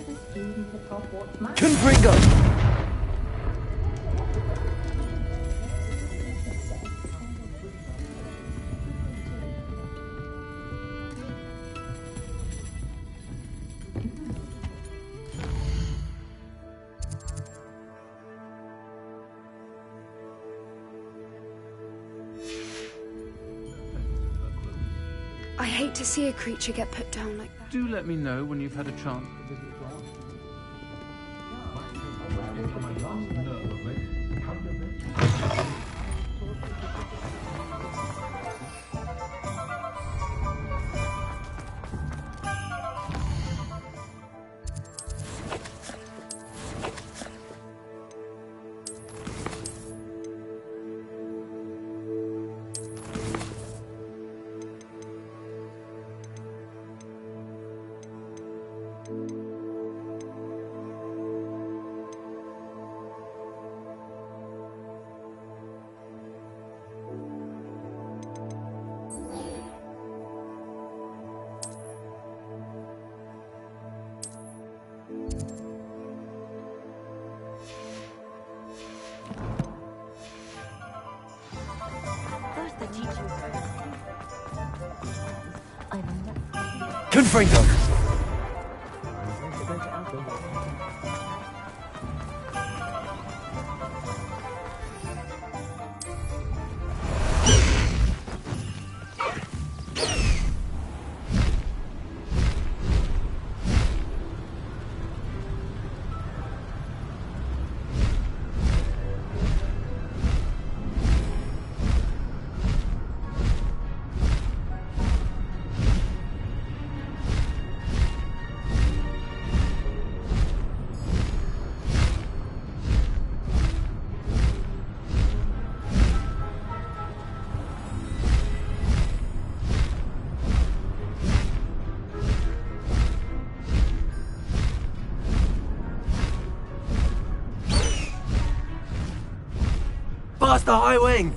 a student at Hogwarts. Confringo! I hate to see a creature get put down like that. Do let me know when you've had a chance to visit Confringo! Past the high wing!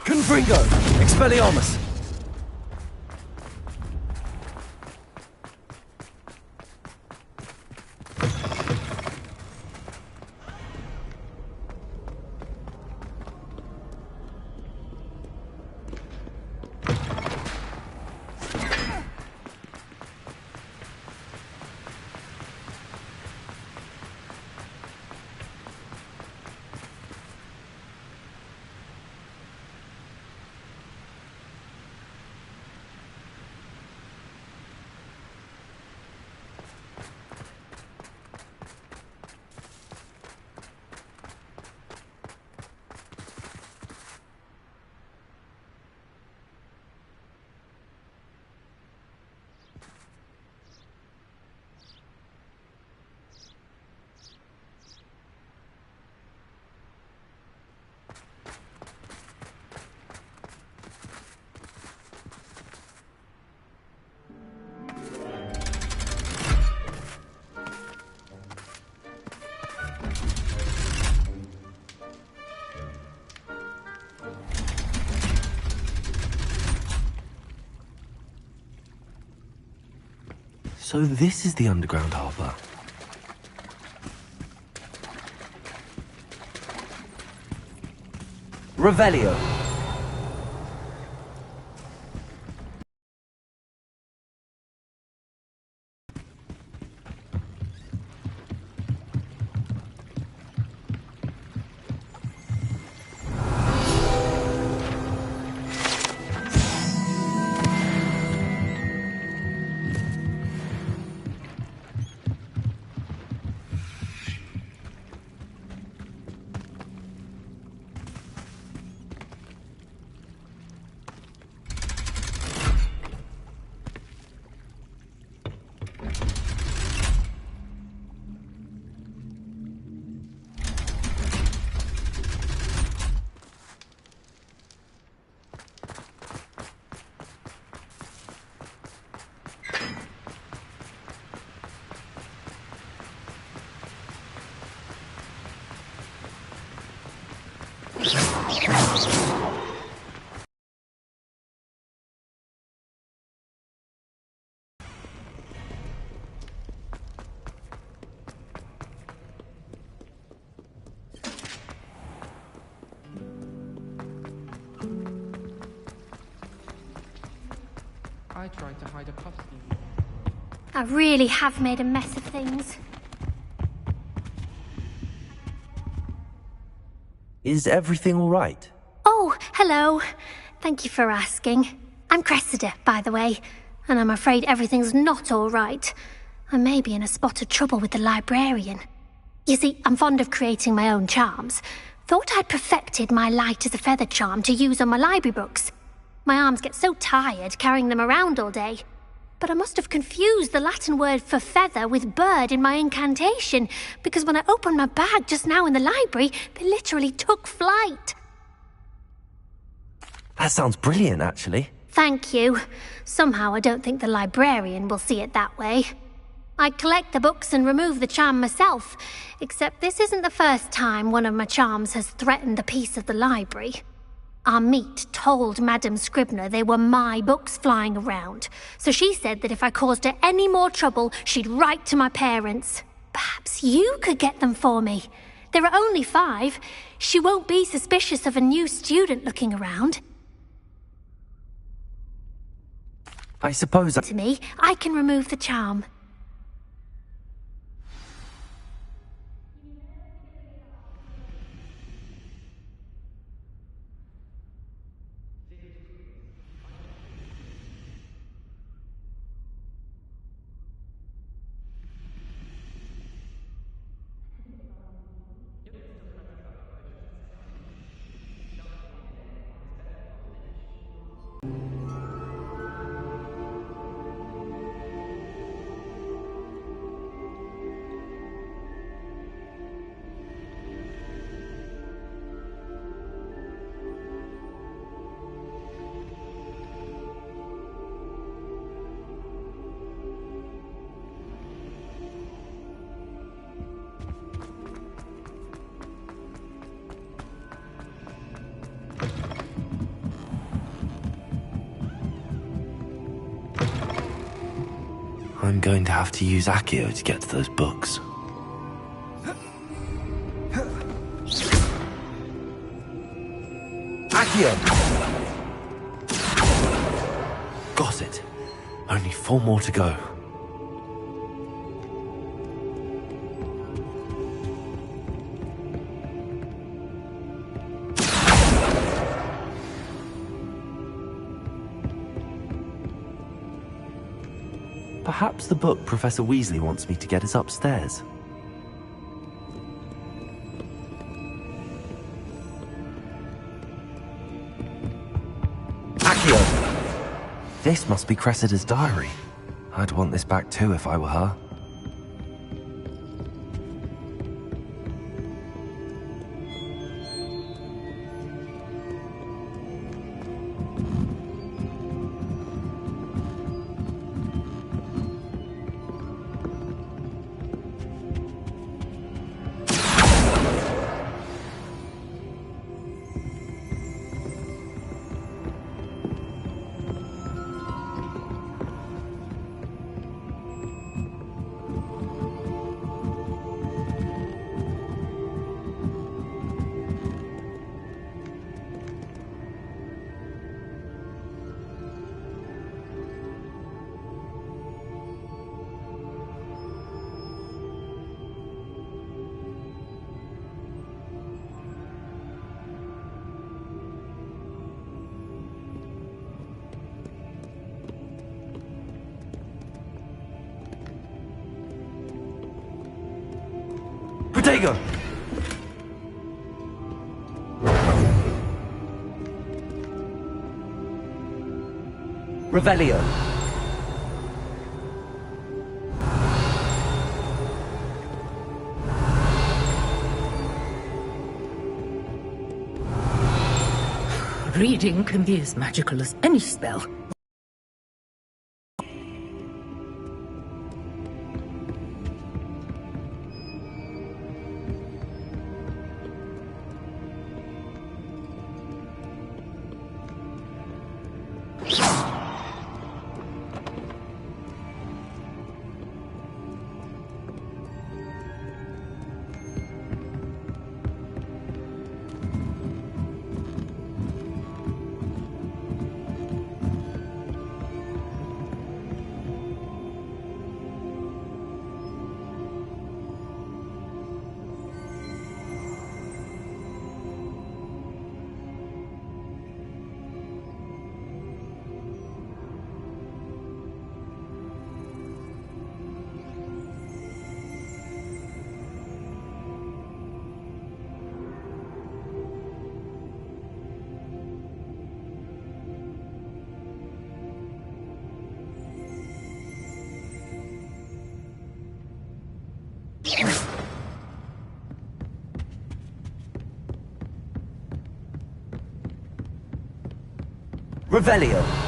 Confringo! Expelliarmus! So this is the underground harbour. Revelio. I tried to hide a puff scheme. I really have made a mess of things. Is everything all right? Oh, hello. Thank you for asking. I'm Cressida, by the way, and I'm afraid everything's not all right. I may be in a spot of trouble with the librarian. You see, I'm fond of creating my own charms. Thought I'd perfected my light as a feather charm to use on my library books. My arms get so tired carrying them around all day. But I must have confused the Latin word for feather with bird in my incantation, because when I opened my bag just now in the library, they literally took flight. That sounds brilliant, actually. Thank you. Somehow I don't think the librarian will see it that way. I collect the books and remove the charm myself, except this isn't the first time one of my charms has threatened the peace of the library. Our meet told Madame Scribner they were my books flying around, so she said that if I caused her any more trouble, she'd write to my parents. Perhaps you could get them for me. There are only 5. She won't be suspicious of a new student looking around. I suppose To me, I can remove the charm. I'm going to have to use Accio to get to those books. Accio! Got it. Only 4 more to go. Perhaps the book Professor Weasley wants me to get is upstairs. Accio! This must be Cressida's diary. I'd want this back too if I were her. Jago! Revelio. Reading can be as magical as any spell. Revelio.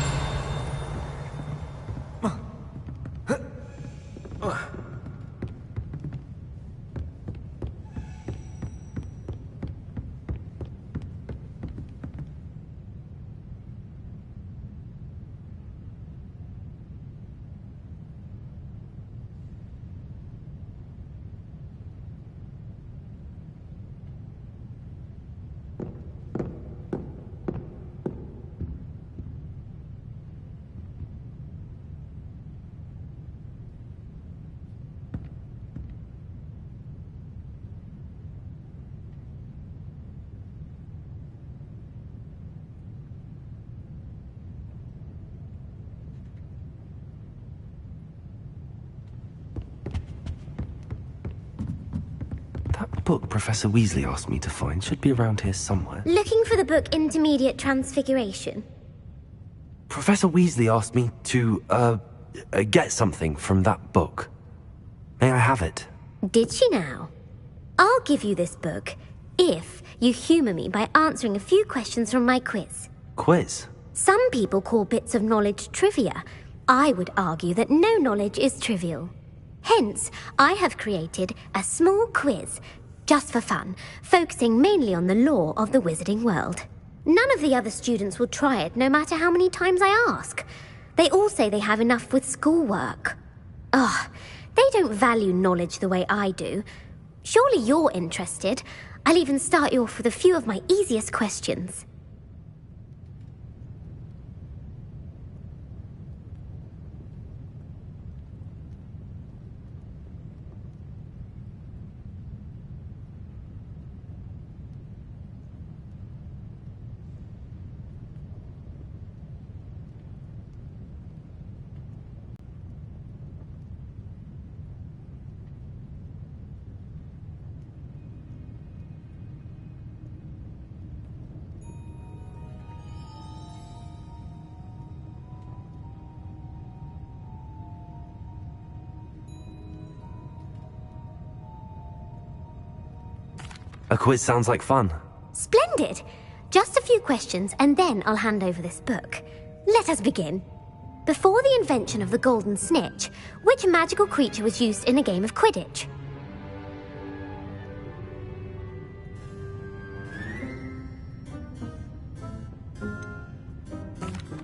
That book Professor Weasley asked me to find should be around here somewhere. Looking for the book Intermediate Transfiguration? Professor Weasley asked me to, get something from that book. May I have it? Did she now? I'll give you this book if you humour me by answering a few questions from my quiz. Quiz? Some people call bits of knowledge trivia. I would argue that no knowledge is trivial. Hence, I have created a small quiz, just for fun, focusing mainly on the lore of the wizarding world. None of the other students will try it, no matter how many times I ask. They all say they have enough with schoolwork. Ugh, they don't value knowledge the way I do. Surely you're interested. I'll even start you off with a few of my easiest questions. A quiz sounds like fun. Splendid! Just a few questions and then I'll hand over this book. Let us begin. Before the invention of the golden snitch, which magical creature was used in a game of Quidditch?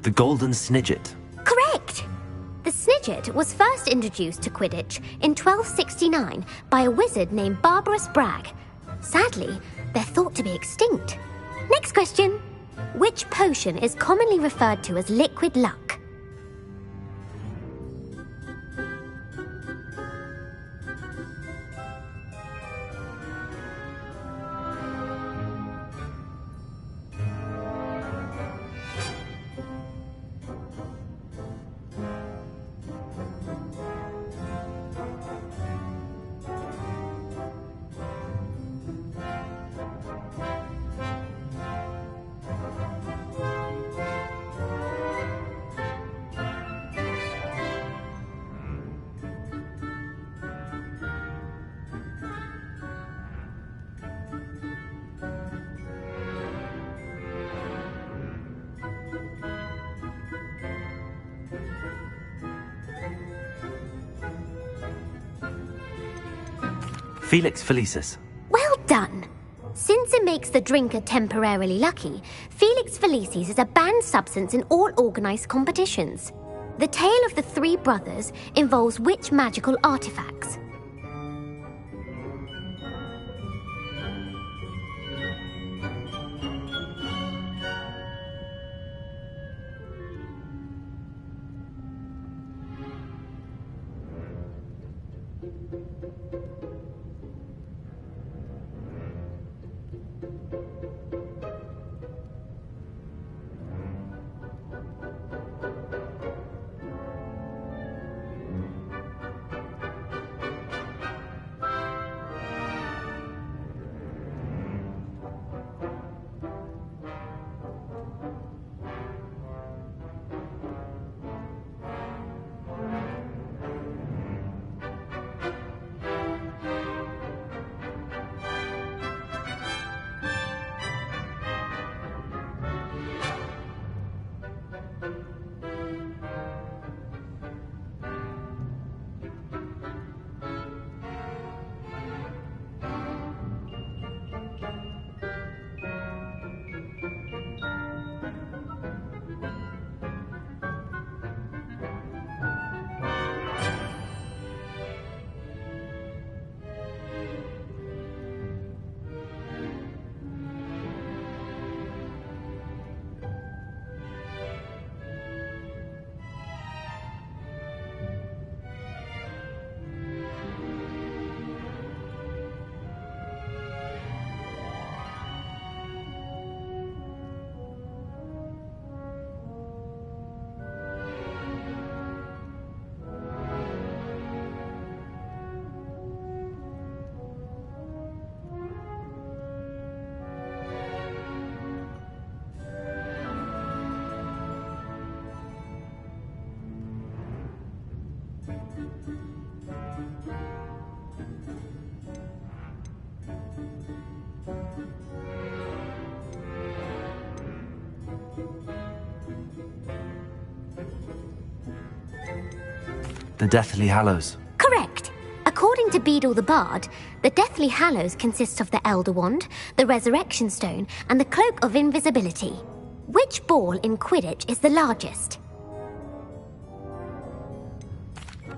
The Golden Snidget. Correct! The Snidget was first introduced to Quidditch in 1269 by a wizard named Barbarous Bragg. Sadly, they're thought to be extinct. Next question. Which potion is commonly referred to as liquid luck? Felix Felicis. Well done. Since it makes the drinker temporarily lucky, Felix Felicis is a banned substance in all organized competitions. The tale of the three brothers involves which magical artifacts? The Deathly Hallows. Correct. According to Beadle the Bard, the Deathly Hallows consist of the Elder Wand, the Resurrection Stone, and the Cloak of Invisibility. Which ball in Quidditch is the largest?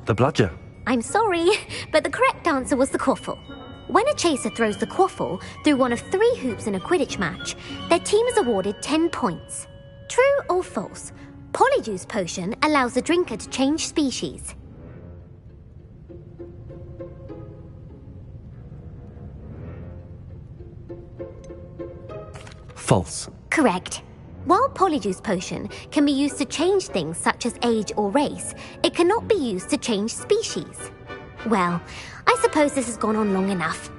The Bludger. I'm sorry, but the correct answer was the quaffle. When a chaser throws the quaffle through one of 3 hoops in a Quidditch match, their team is awarded 10 points. True or false? Polyjuice Potion allows the drinker to change species. False. Correct. While Polyjuice Potion can be used to change things such as age or race, it cannot be used to change species. Well, I suppose this has gone on long enough.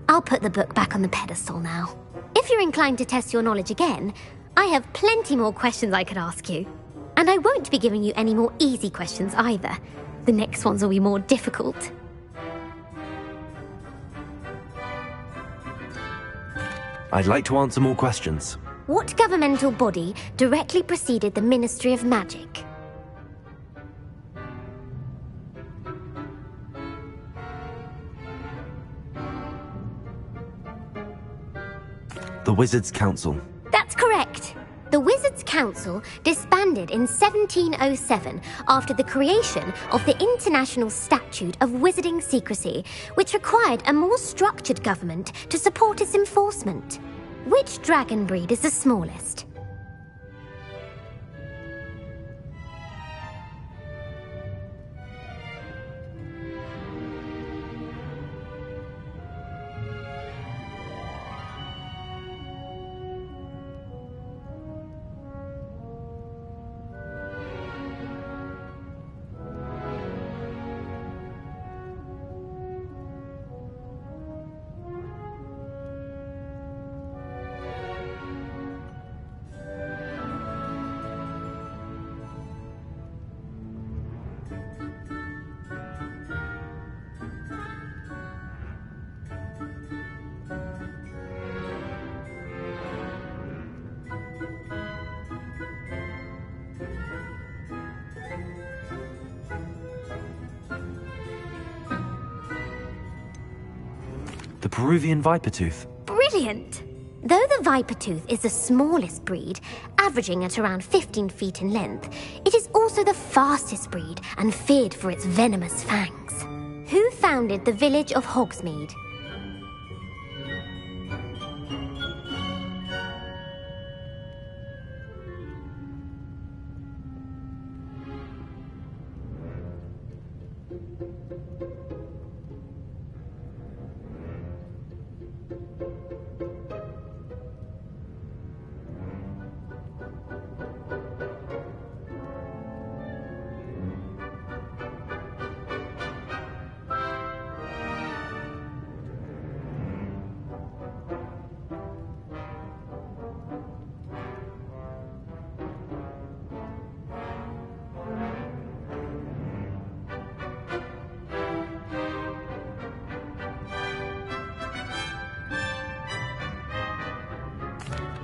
I'll put the book back on the pedestal now. If you're inclined to test your knowledge again, I have plenty more questions I could ask you. And I won't be giving you any more easy questions either. The next ones will be more difficult. I'd like to answer more questions. What governmental body directly preceded the Ministry of Magic? The Wizards' Council. That's correct. The Wizards' Council disbanded in 1707 after the creation of the International Statute of Wizarding Secrecy, which required a more structured government to support its enforcement. Which dragon breed is the smallest? The Peruvian viper tooth. Brilliant! Though the viper tooth is the smallest breed, averaging at around 15 feet in length, it is also the fastest breed and feared for its venomous fangs. Who founded the village of Hogsmeade?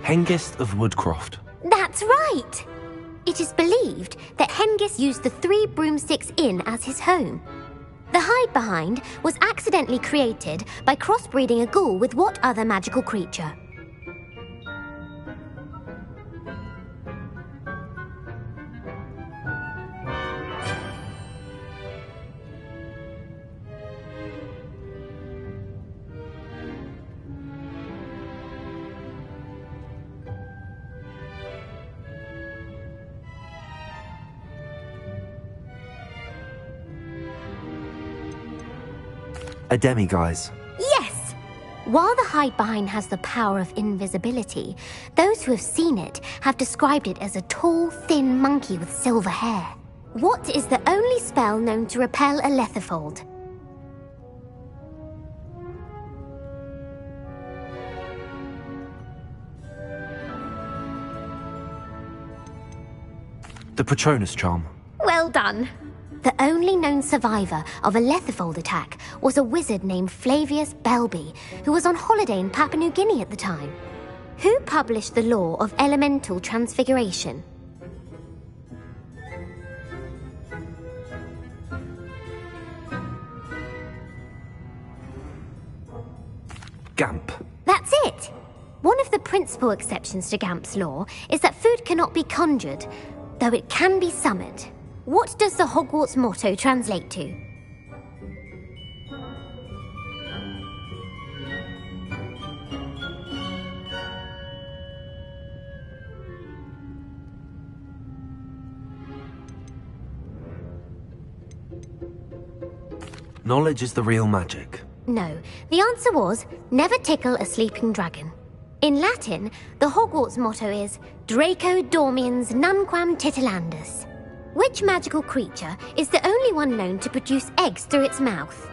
Hengist of Woodcroft. That's right! It is believed that Hengist used the Three Broomsticks Inn as his home. The hide-behind was accidentally created by crossbreeding a ghoul with what other magical creature? A demiguise. Yes! While the hide-behind has the power of invisibility, those who have seen it have described it as a tall, thin monkey with silver hair. What is the only spell known to repel a lethifold? The Patronus charm. Well done! The only known survivor of a lethifold attack was a wizard named Flavius Belby, who was on holiday in Papua New Guinea at the time. Who published the law of elemental transfiguration? Gamp. That's it! One of the principal exceptions to Gamp's law is that food cannot be conjured, though it can be summoned. What does the Hogwarts motto translate to? Knowledge is the real magic. No, the answer was, never tickle a sleeping dragon. In Latin, the Hogwarts motto is Draco dormiens nunquam titilandus. Which magical creature is the only one known to produce eggs through its mouth?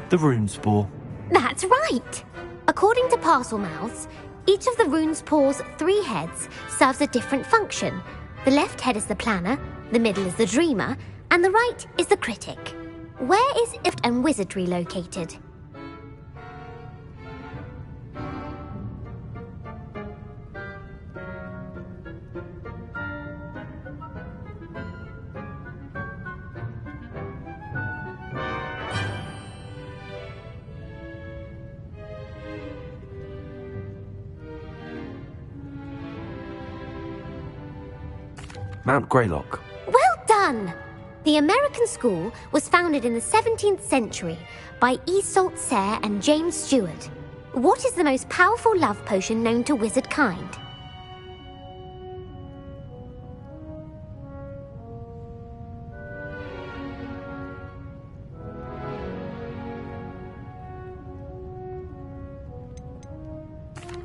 The Runespore. That's right! According to Parselmouths, each of the Runespore's 3 heads serves a different function. The left head is the planner, the middle is the dreamer, and the right is the critic. Where is Ift and Wizardry located? Mount Greylock. Well done! The American school was founded in the 17th century by Iseult Sayre and James Stewart. What is the most powerful love potion known to wizard kind?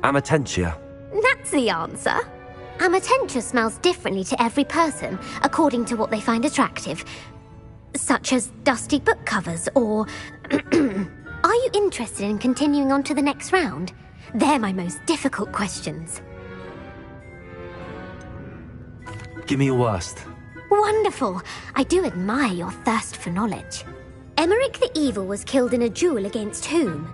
Amatentia. That's the answer. Amatentia smells differently to every person, according to what they find attractive, such as dusty book covers or... Are you interested in continuing on to the next round? They're my most difficult questions. Give me your worst. Wonderful. I do admire your thirst for knowledge. Emmerich the Evil was killed in a duel against whom?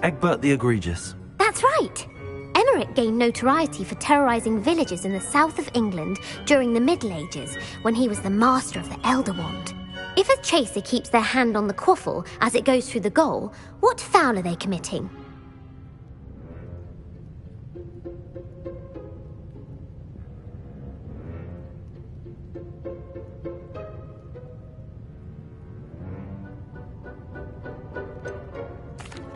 Egbert the Egregious. That's right! Emmerich gained notoriety for terrorizing villages in the south of England during the Middle Ages, when he was the master of the Elder Wand. If a chaser keeps their hand on the quaffle as it goes through the goal, what foul are they committing?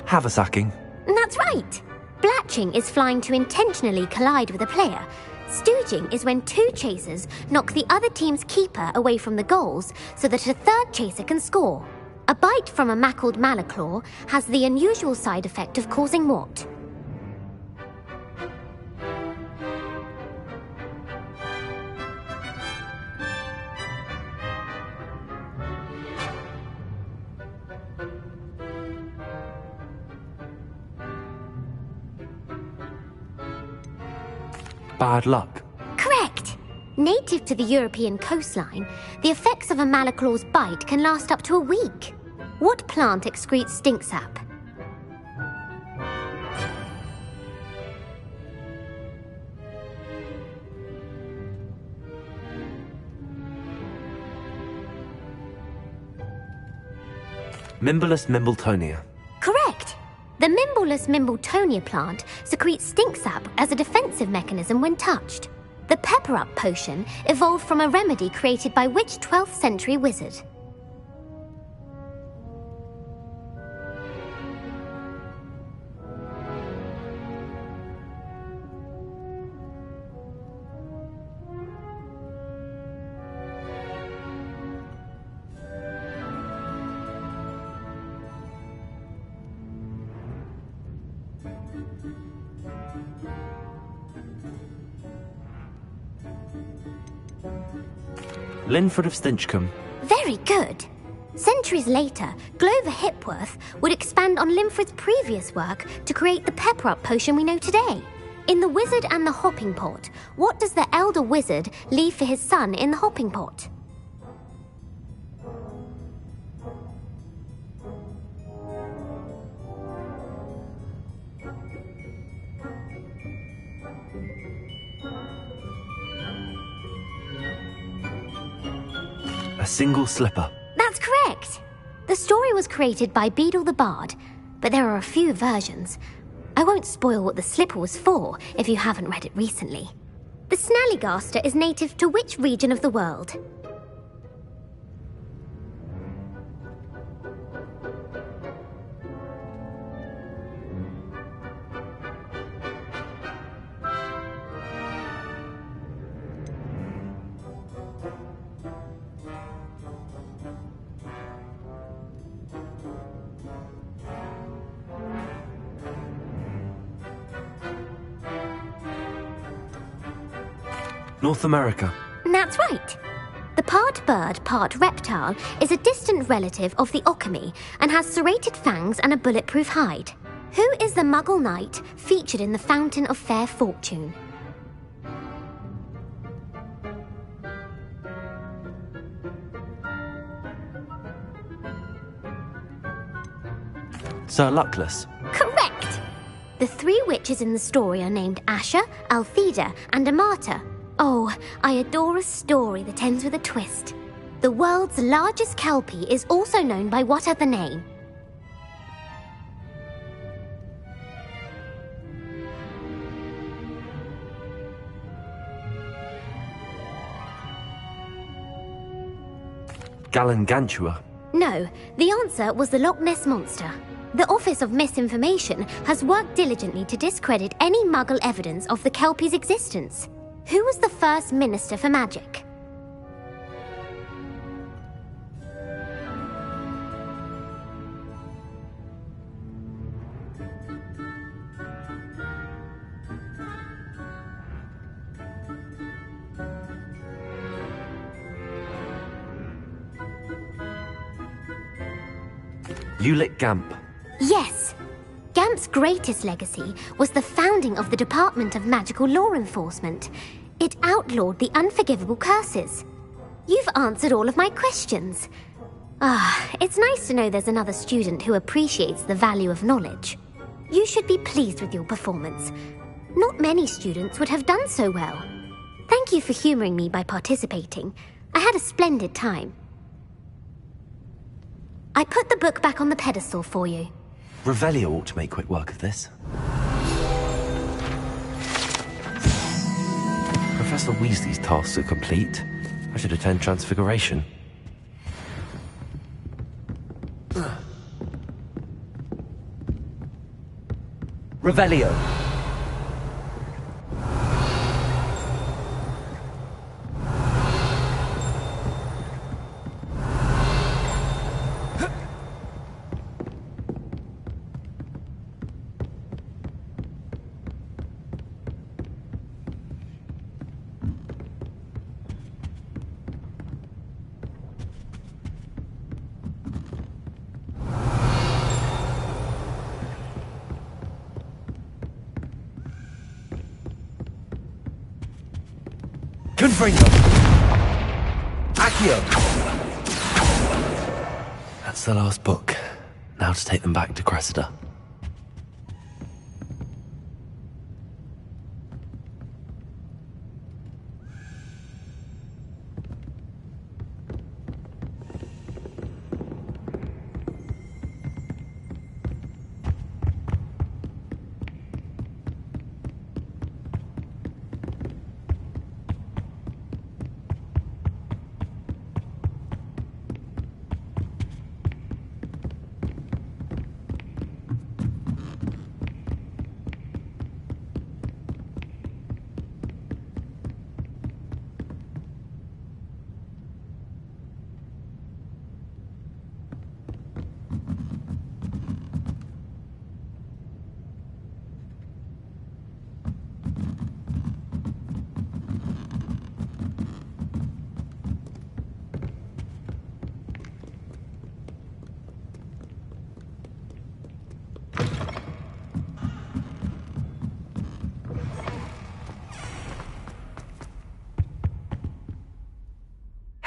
Haversacking. That's right! Blatching is flying to intentionally collide with a player. Stooging is when two chasers knock the other team's keeper away from the goals so that a third chaser can score. A bite from a mackled malaclaw has the unusual side effect of causing what? Bad luck. Correct! Native to the European coastline, the effects of a malaclaw's bite can last up to a week. What plant excretes stink sap? Mimblus Mimbletonia. Correct! The Mimblus Mimbletonia plant secretes stink sap as a defensive mechanism when touched. The pepper-up potion evolved from a remedy created by which 12th century wizard? Linford of Stinchcombe. Very good. Centuries later, Glover Hipworth would expand on Linford's previous work to create the pepper-up potion we know today. In The Wizard and the Hopping Pot, what does the elder wizard leave for his son in the hopping pot? A single slipper. That's correct! The story was created by Beadle the Bard, but there are a few versions. I won't spoil what the slipper was for if you haven't read it recently. The Snallygaster is native to which region of the world? North America. That's right. The part bird, part reptile is a distant relative of the Occamy and has serrated fangs and a bulletproof hide. Who is the Muggle knight featured in the Fountain of Fair Fortune? Sir Luckless. Correct! The three witches in the story are named Asha, Altheda, and Amata. Oh, I adore a story that ends with a twist. The world's largest kelpie is also known by what other name? Galangantua. No, the answer was the Loch Ness Monster. The Office of Misinformation has worked diligently to discredit any Muggle evidence of the kelpie's existence. Who was the first Minister for Magic? Ulick Gamp. Yes! Gamp's greatest legacy was the founding of the Department of Magical Law Enforcement. It outlawed the unforgivable curses. You've answered all of my questions. It's nice to know there's another student who appreciates the value of knowledge. You should be pleased with your performance. Not many students would have done so well. Thank you for humoring me by participating. I had a splendid time. I put the book back on the pedestal for you. Revelio ought to make quick work of this. Professor Weasley's tasks are complete. I should attend Transfiguration. Revelio! Confringo! Accio! That's the last book. Now to take them back to Cressida.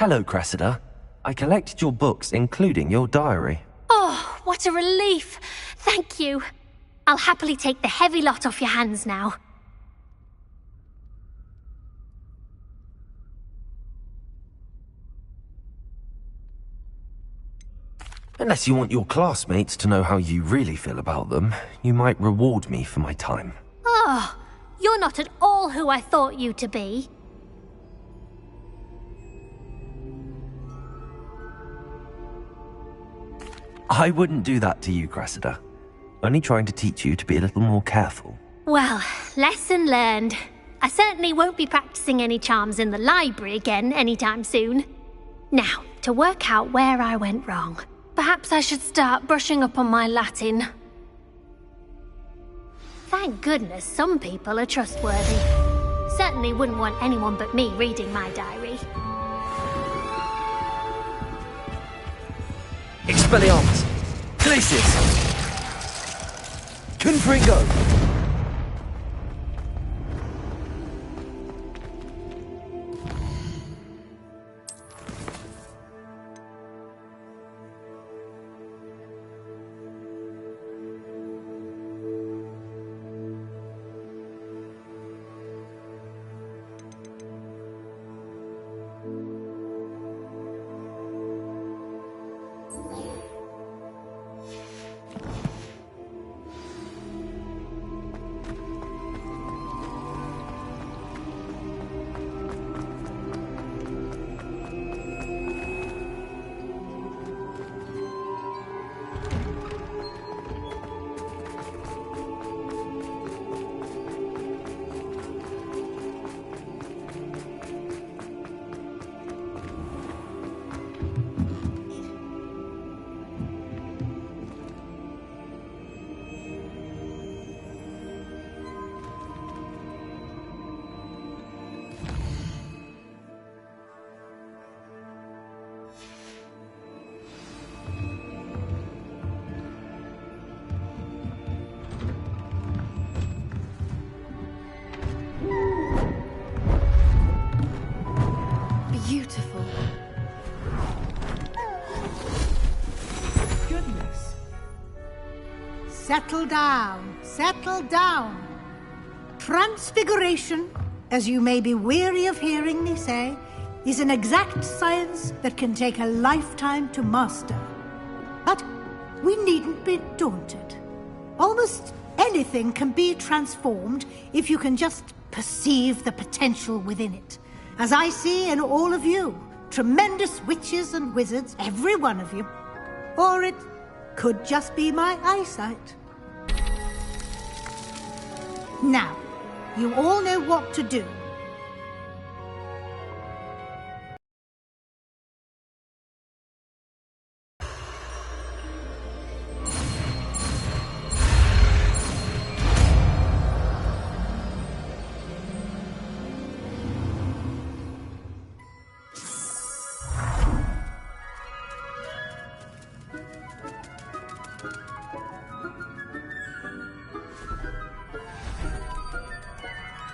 Hello, Cressida. I collected your books, including your diary. Oh, what a relief! Thank you. I'll happily take the heavy lot off your hands now. Unless you want your classmates to know how you really feel about them, you might reward me for my time. Oh, you're not at all who I thought you to be. I wouldn't do that to you, Cressida. Only trying to teach you to be a little more careful. Well, lesson learned. I certainly won't be practicing any charms in the library again anytime soon. Now, to work out where I went wrong. Perhaps I should start brushing up on my Latin. Thank goodness some people are trustworthy. Certainly wouldn't want anyone but me reading my diary. Expelliarmus! Glacius! Confringo! settle down. Settle down. Transfiguration, as you may be weary of hearing me say, is an exact science that can take a lifetime to master. But we needn't be daunted. Almost anything can be transformed if you can just perceive the potential within it. As I see in all of you, tremendous witches and wizards, every one of you. Or it could just be my eyesight. Now, you all know what to do.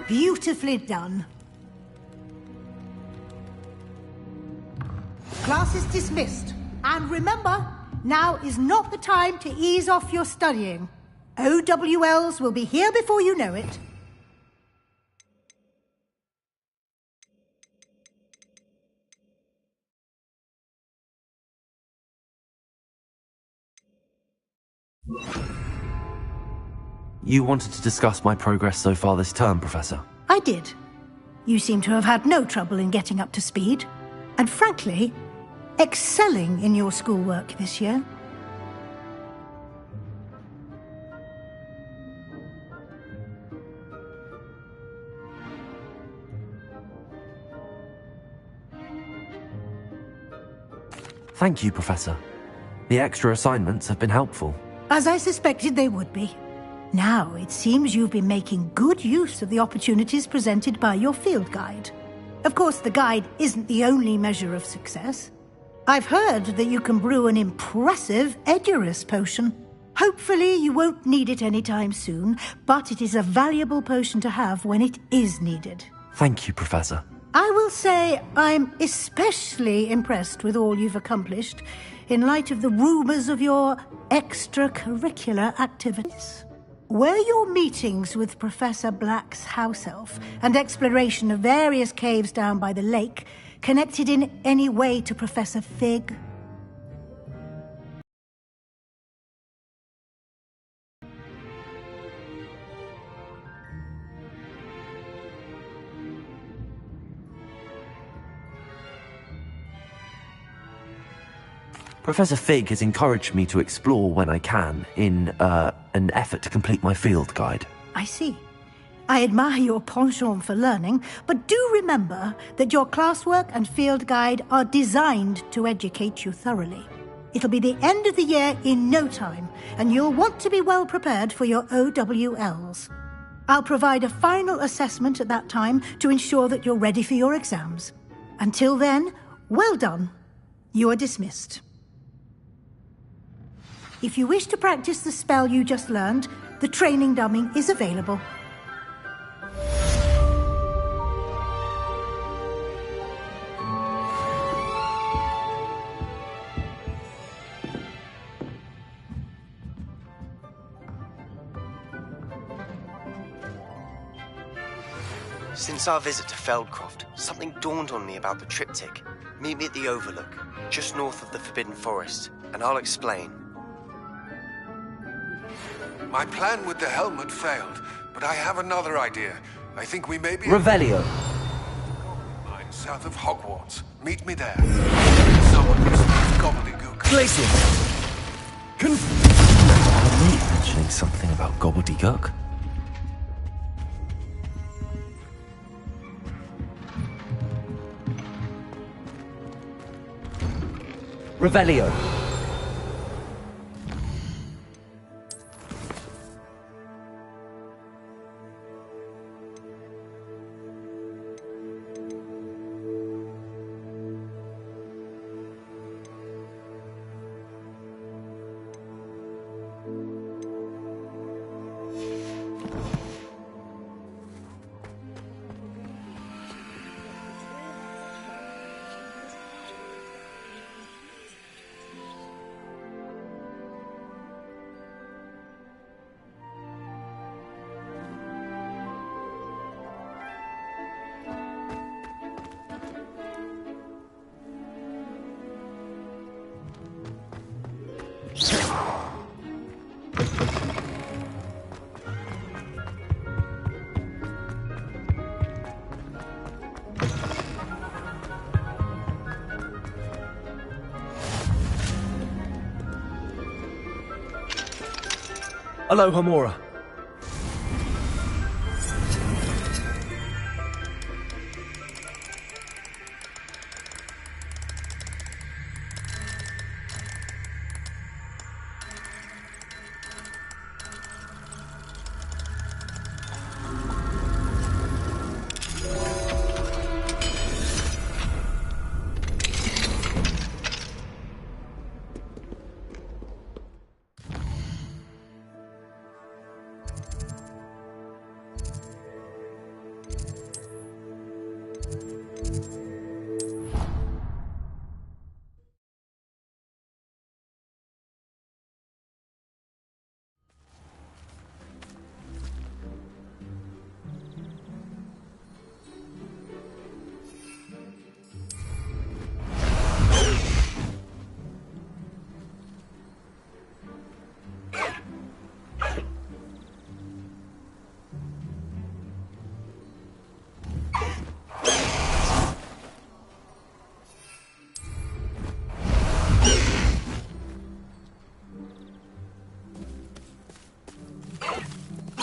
Beautifully done. Class is dismissed. And remember, now is not the time to ease off your studying. OWLs will be here before you know it. You wanted to discuss my progress so far this term, Professor? I did. You seem to have had no trouble in getting up to speed. And frankly, excelling in your schoolwork this year. Thank you, Professor. The extra assignments have been helpful. As I suspected they would be. Now, it seems you've been making good use of the opportunities presented by your field guide. Of course, the guide isn't the only measure of success. I've heard that you can brew an impressive Edurus potion. Hopefully, you won't need it anytime soon, but it is a valuable potion to have when it is needed. Thank you, Professor. I will say I'm especially impressed with all you've accomplished in light of the rumors of your extracurricular activities. Were your meetings with Professor Black's house elf and exploration of various caves down by the lake connected in any way to Professor Fig? Professor Fig has encouraged me to explore when I can in, an effort to complete my field guide. I see. I admire your penchant for learning, but do remember that your classwork and field guide are designed to educate you thoroughly. It'll be the end of the year in no time, and you'll want to be well prepared for your OWLs. I'll provide a final assessment at that time to ensure that you're ready for your exams. Until then, well done. You are dismissed. If you wish to practice the spell you just learned, the training dummy is available. Since our visit to Feldcroft, something dawned on me about the triptych. Meet me at the Overlook, just north of the Forbidden Forest, and I'll explain. My plan with the helmet failed, but I have another idea. I think we may be... Revelio. Mine south of Hogwarts. Meet me there. Someone who speaks gobbledygook. Glacier! Are you mentioning something about gobbledygook? Revelio. Aloha, Mora.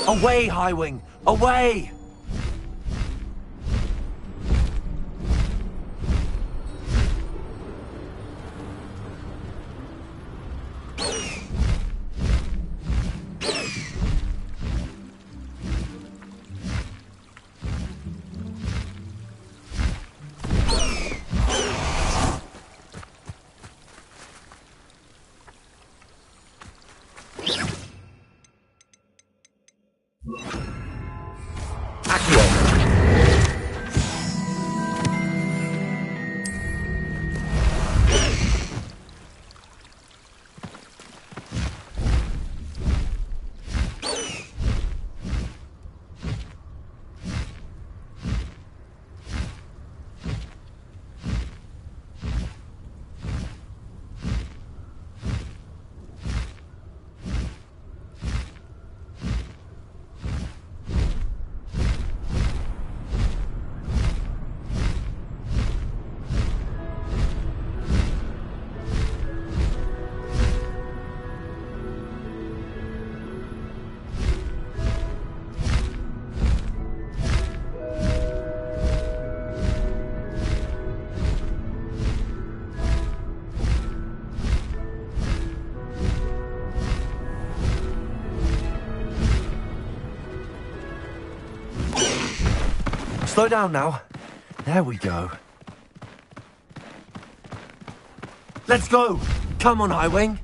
Away, Highwing! Away! Slow down now. There we go. Let's go! Come on, Highwing!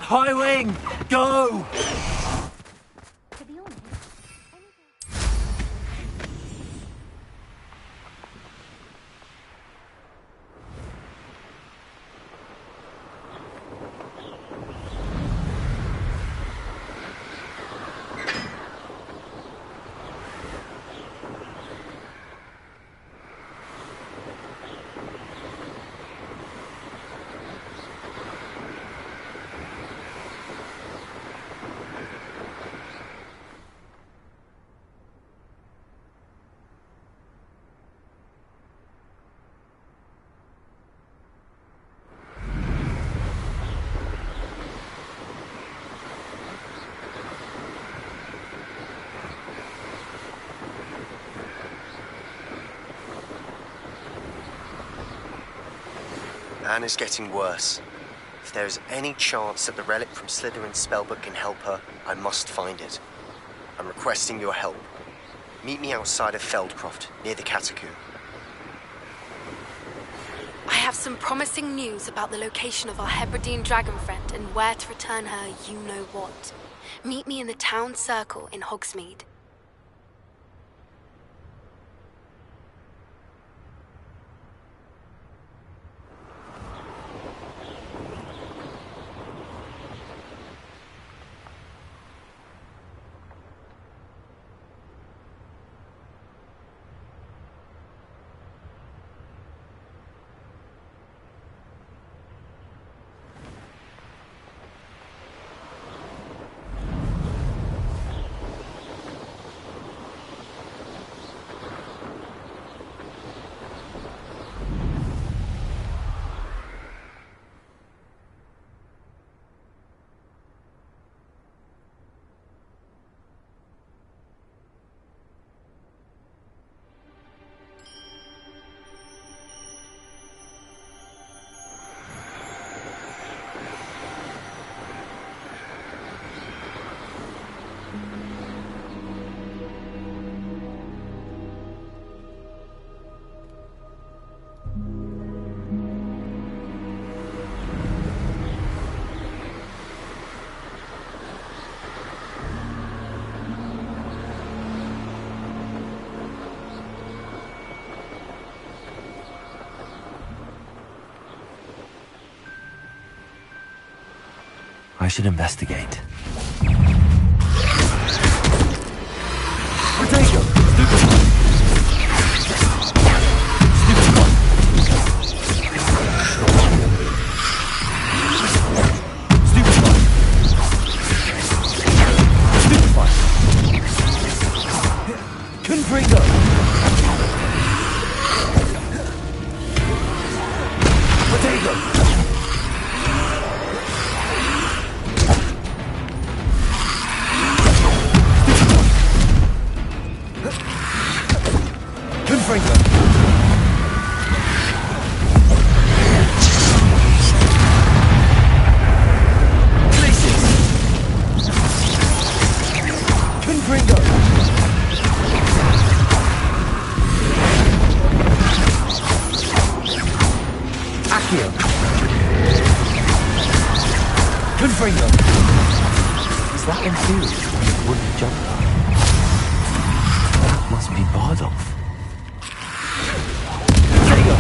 Highwing, go! and is getting worse. If there is any chance that the relic from Slytherin's spellbook can help her, I must find it. I'm requesting your help. Meet me outside of Feldcroft, near the Catacomb. I have some promising news about the location of our Hebridean dragon friend and where to return her you-know-what. Meet me in the town circle in Hogsmeade. I should investigate. Is that in theory a wooden jumper? That must be Bardolph. There you go.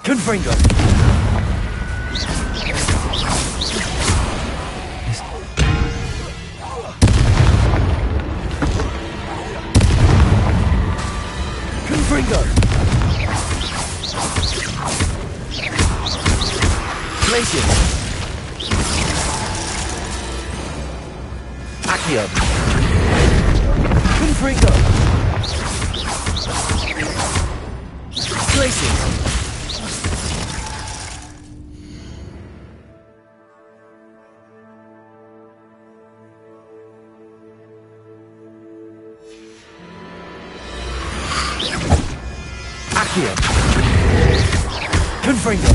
Confringo! Confringo! Glacier! Accio! Confringo! Glacier! Confringo!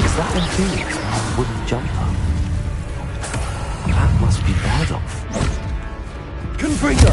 Is that them Phoenix on a wooden jumper? That must be Bardolph. Confringo!